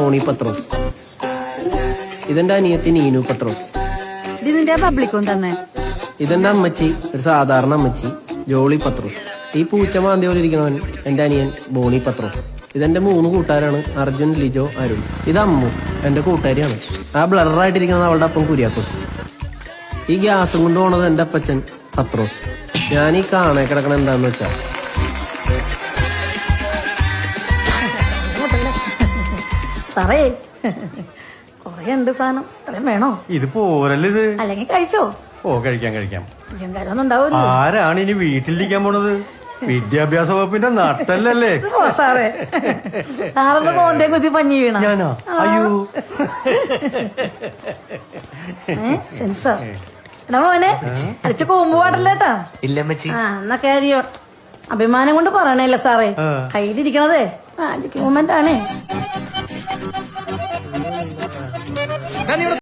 Tony പത്രോസ്. ഇതെന്റെ അനിയത്തി നീനു പത്രോസ്. ഇതിന്റെ പബ്ലിക്കും തന്നെ. ഇതെന്റെ അമ്മച്ചി, ഒരു സാധാരണ അമ്മച്ചി, ജോളി പത്രോസ്. ഈ പൂച്ച മാന്തി പോലെ ഇരിക്കണവൻ എന്റെ അനിയൻ ബോണി പത്രോസ്. ഇതെന്റെ 3 കൂട്ടുകാരാണ്, അർജുൻ, ലിജോ, അരുൺ. ഇത് അമ്മു, എന്റെ കൂട്ടുകാരിയാണ്. ആ ബ്ലറായിട്ടിരിക്കുന്നത് അവളുടെ അപ്പം കുര്യാക്കോസ്. ഈ ഗ്യാസും കൊണ്ട് പോണത് എന്റെ അപ്പച്ചൻ പത്രോസ്. ഞാൻ ഈ കാണേ കിടക്കണ എന്താന്ന് വെച്ചാ സാറേ കൊറേ ഉണ്ട് സാധനം. ഇത്രയും വേണോ? ഇത് പോരല്ലേ ഇത്? അല്ലെങ്കിൽ കഴിച്ചോ? ഓ കഴിക്കാം. എന്തായാലും ഉണ്ടാവില്ല. ആരാണ് ഇനി വീട്ടിലിരിക്കാൻ പോണത്? വിദ്യാഭ്യാസ വകുപ്പിന്റെ നട്ടല്ലേ? സാറേ സാറൊന്ന് പോന്തേ കുത്തി പഞ്ഞി വീണ. ഞാനോ? അയ്യോ സെൻസാർ എടാ മോനെ അടിച്ച് കൂമ്പ് പാടില്ലേട്ടാ. ഇല്ലമ്മച്ചി. എന്നാ കാര്യം അഭിമാനം കൊണ്ട് പറയണേല്ല സാറേ. കയ്യിലിരിക്കണതേ മാജിക് മൂമെന്റ് ആണേ.